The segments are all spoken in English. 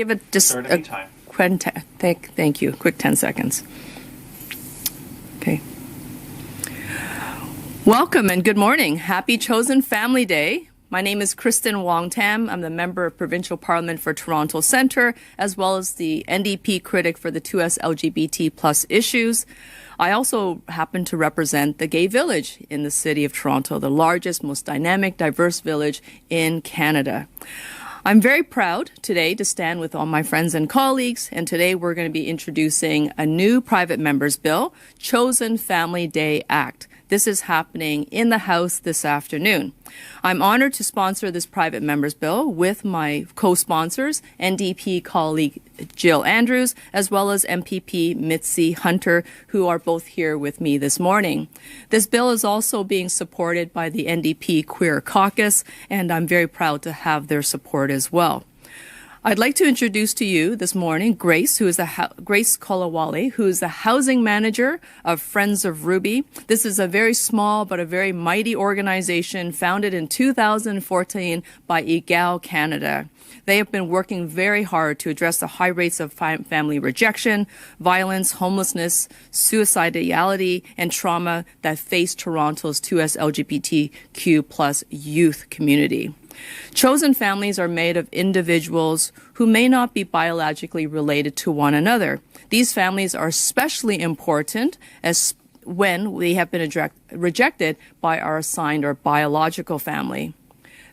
give it just thank you. Quick 10 seconds. Okay. Welcome and good morning. Happy Chosen Family Day. My name is Kristen Wong-Tam. I'm the member of Provincial Parliament for Toronto Centre, as well as the NDP critic for the 2S LGBT plus issues. I also happen to represent the Gay Village in the city of Toronto, the largest, most dynamic, diverse village in Canada. I'm very proud today to stand with all my friends and colleagues, and today we're going to be introducing a new private member's bill, Chosen Family Day Act. This is happening in the House this afternoon. I'm honored to sponsor this private member's bill with my co-sponsors, NDP colleague Jill Andrews, as well as MPP Mitzi Hunter, who are both here with me this morning. This bill is also being supported by the NDP Queer Caucus, and I'm very proud to have their support as well. I'd like to introduce to you this morning Grace Kolawale, who is the housing manager of Friends of Ruby. This is a very small but a very mighty organization founded in 2014 by EGAL Canada. They have been working very hard to address the high rates of family rejection, violence, homelessness, suicidality, and trauma that face Toronto's 2S LGBTQ plus youth community. Chosen families are made of individuals who may not be biologically related to one another. These families are especially important as when we have been rejected by our assigned or biological family.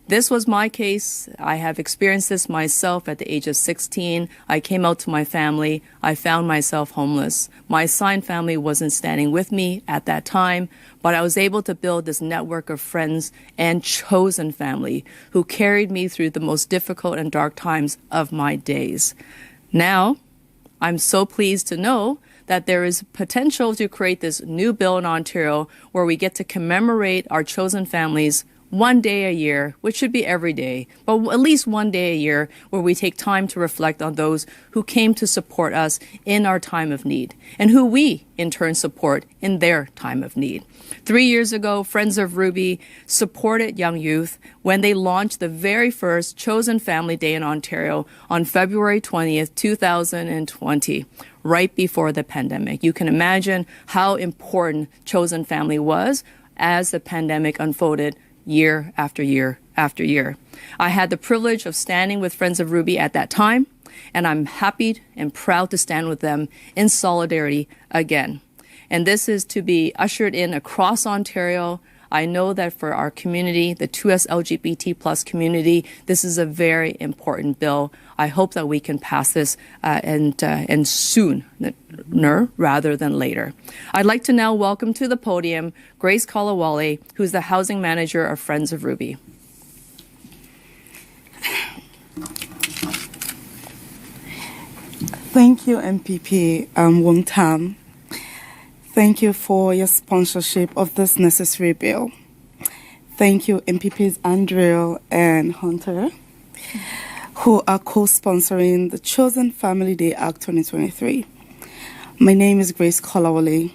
This was my case. I have experienced this myself at the age of 16. I came out to my family. I found myself homeless. My assigned family wasn't standing with me at that time, but I was able to build this network of friends and chosen family who carried me through the most difficult and dark times of my days. Now, I'm so pleased to know that there is potential to create this new bill in Ontario where we get to commemorate our chosen families one day a year, which should be every day, but at least one day a year where we take time to reflect on those who came to support us in our time of need and who we, in turn, support in their time of need. 3 years ago, Friends of Ruby supported young youth when they launched the very first Chosen Family Day in Ontario on February 20th, 2020, right before the pandemic. You can imagine how important Chosen Family was as the pandemic unfolded year after year after year. I had the privilege of standing with Friends of Ruby at that time, and I'm happy and proud to stand with them in solidarity again. And this is to be ushered in across Ontario. I know that for our community, the 2S LGBT plus community, this is a very important bill. I hope that we can pass this and sooner rather than later. I'd like to now welcome to the podium Grace Kolawale, who's the housing manager of Friends of Ruby. Thank you, MPP Wong-Tam. Thank you for your sponsorship of this necessary bill. Thank you, MPPs Andrew and Hunter, who are co-sponsoring the Chosen Family Day Act 2023. My name is Grace Kolawale.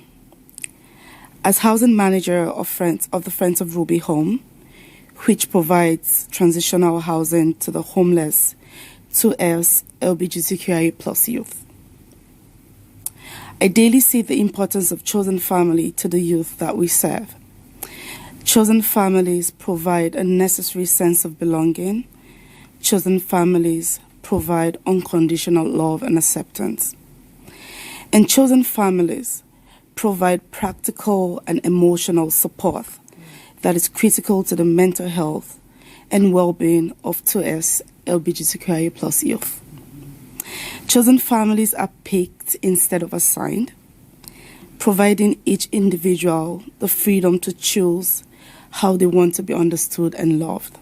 As housing manager of the Friends of Ruby Home, which provides transitional housing to the homeless 2S LGBTQIA plus youth, I daily see the importance of chosen family to the youth that we serve. Chosen families provide a necessary sense of belonging. Chosen families provide unconditional love and acceptance. And chosen families provide practical and emotional support that is critical to the mental health and well-being of 2S LGBTQIA plus youth. Chosen families are picked instead of assigned, providing each individual the freedom to choose how they want to be understood and loved.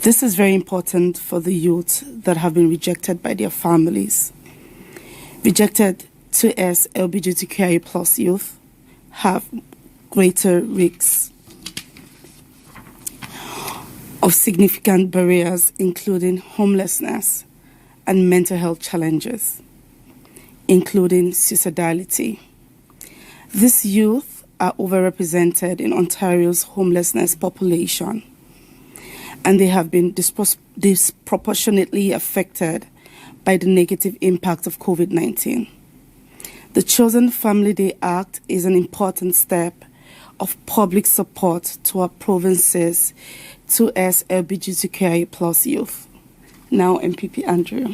This is very important for the youth that have been rejected by their families. Rejected 2S LGBTQIA plus youth have greater risks of significant barriers, including homelessness and mental health challenges, including suicidality. These youth are overrepresented in Ontario's homelessness population, and they have been disproportionately affected by the negative impact of COVID-19. The Chosen Family Day Act is an important step of public support to our province's 2S LGBTQIA plus youth. Now, MPP Andrew.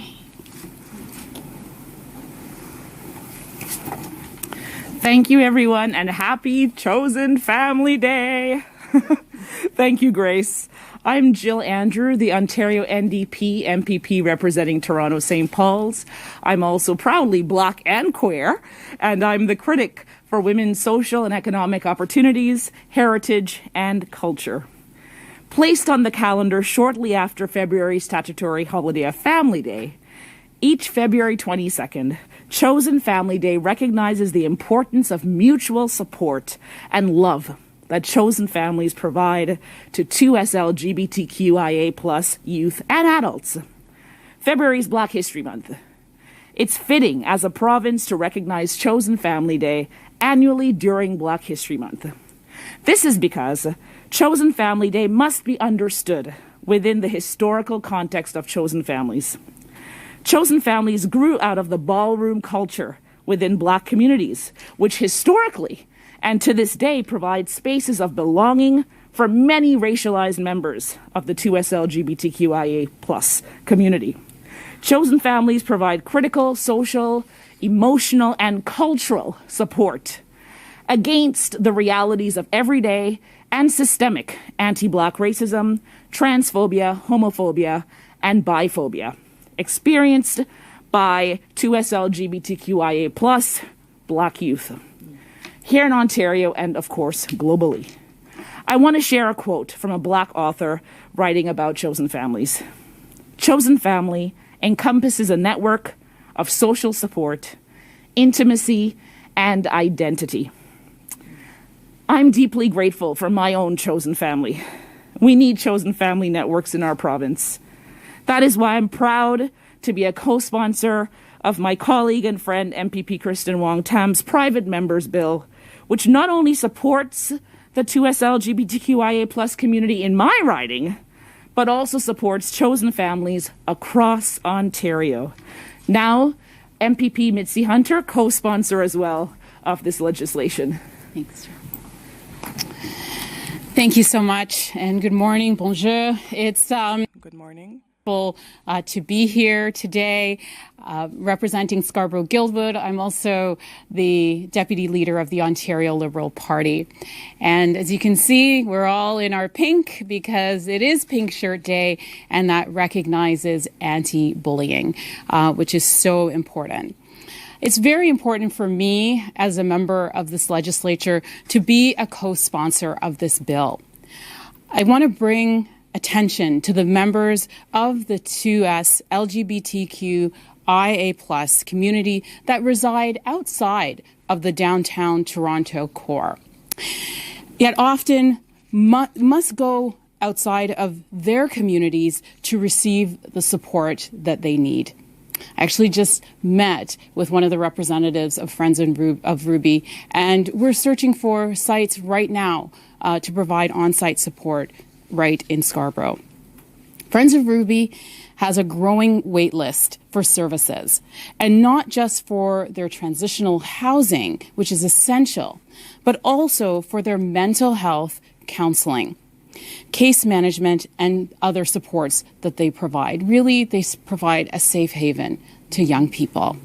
Thank you, everyone, and happy Chosen Family Day. Thank you, Grace. I'm Jill Andrew, the Ontario NDP MPP representing Toronto St. Paul's. I'm also proudly Black and queer, and I'm the critic for women's social and economic opportunities, heritage, and culture. Placed on the calendar shortly after February's statutory holiday of Family Day, each February 22nd, Chosen Family Day recognizes the importance of mutual support and love that chosen families provide to 2S LGBTQIA plus youth and adults. February is Black History Month. It's fitting as a province to recognize Chosen Family Day annually during Black History Month. This is because Chosen Family Day must be understood within the historical context of chosen families. Chosen families grew out of the ballroom culture within Black communities, which historically and to this day provide spaces of belonging for many racialized members of the 2S LGBTQIA plus community. Chosen families provide critical, social, emotional, and cultural support against the realities of everyday and systemic anti-Black racism, transphobia, homophobia, and biphobia experienced by 2S LGBTQIA plus Black youth here in Ontario and, of course, globally. I want to share a quote from a Black author writing about chosen families. Chosen family encompasses a network of social support, intimacy, and identity. I'm deeply grateful for my own chosen family. We need chosen family networks in our province. That is why I'm proud to be a co-sponsor of my colleague and friend MPP Kristen Wong-Tam's private members bill, which not only supports the 2S LGBTQIA plus community in my riding, but also supports chosen families across Ontario. Now, MPP Mitzi Hunter, co-sponsor as well of this legislation. Thanks. Thank you so much, and good morning, bonjour. It's good morning. To be here today representing Scarborough-Guildwood. I'm also the deputy leader of the Ontario Liberal Party. And as you can see, we're all in our pink because it is Pink Shirt Day, and that recognizes anti-bullying, which is so important. It's very important for me as a member of this legislature to be a co-sponsor of this bill. I want to bring attention to the members of the 2S LGBTQIA plus community that reside outside of the downtown Toronto core, yet often must go outside of their communities to receive the support that they need. I actually just met with one of the representatives of Friends of Ruby, and we're searching for sites right now to provide on-site support right in Scarborough. Friends of Ruby has a growing wait list for services, and not just for their transitional housing, which is essential, but also for their mental health counseling, case management, and other supports that they provide. Really, they provide a safe haven to young people.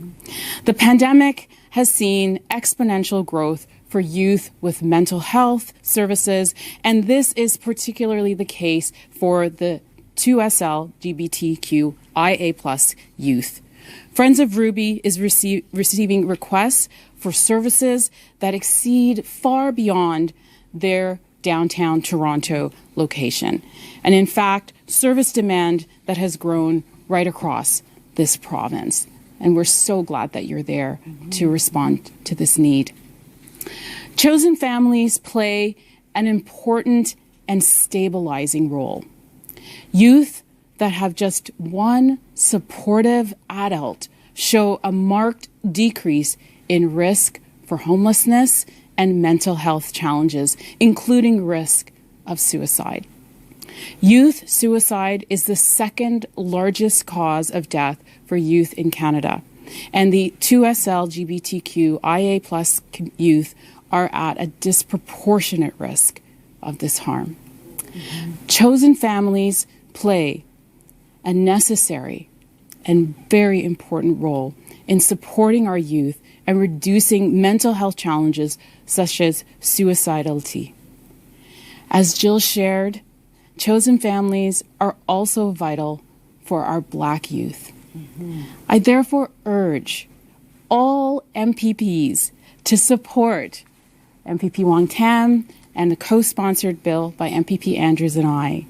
The pandemic has seen exponential growth for youth with mental health services, and this is particularly the case for the 2SL LGBTQIA plus youth. Friends of Ruby is receiving requests for services that exceed far beyond their downtown Toronto location. And in fact, service demand that has grown right across this province. And we're so glad that you're there to respond to this need. Chosen families play an important and stabilizing role. Youth that have just one supportive adult show a marked decrease in risk for homelessness and mental health challenges, including risk of suicide. Youth suicide is the second largest cause of death for youth in Canada, and the 2SL LGBTQIA plus youth are at a disproportionate risk of this harm. Chosen families play a necessary and very important role in supporting our youth and reducing mental health challenges such as suicidality. As Jill shared, chosen families are also vital for our Black youth. I therefore urge all MPPs to support MPP Wong-Tam and the co-sponsored bill by MPP Andrews and I.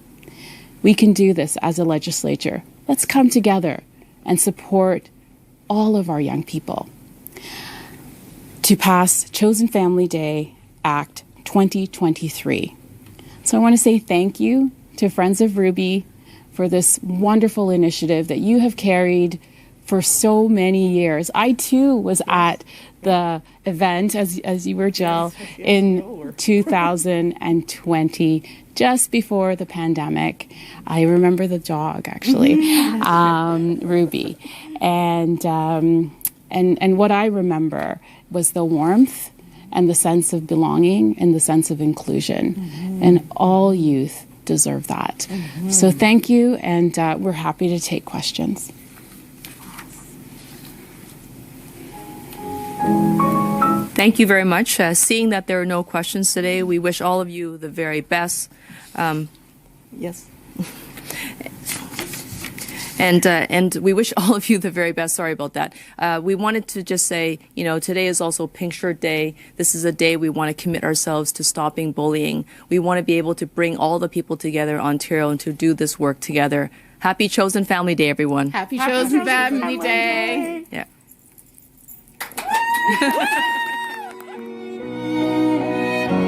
We can do this as a legislature. Let's come together and support all of our young people to pass Chosen Family Day Act 2023. So I want to say thank you to Friends of Ruby for this wonderful initiative that you have carried for so many years. I too was at the event, as you were, Jill, in 2020, just before the pandemic. I remember the dog, actually, Ruby. And what I remember was the warmth and the sense of belonging and the sense of inclusion. And all youth deserve that. So thank you, and we're happy to take questions. Thank you very much. Seeing that there are no questions today, we wish all of you the very best. Yes. And we wish all of you the very best. Sorry about that. We wanted to just say, today is also Pink Shirt Day. This is a day we want to commit ourselves to stopping bullying. We want to be able to bring all the people together in Ontario and to do this work together. Happy Chosen Family Day, everyone. Happy Chosen Family Day. Yeah.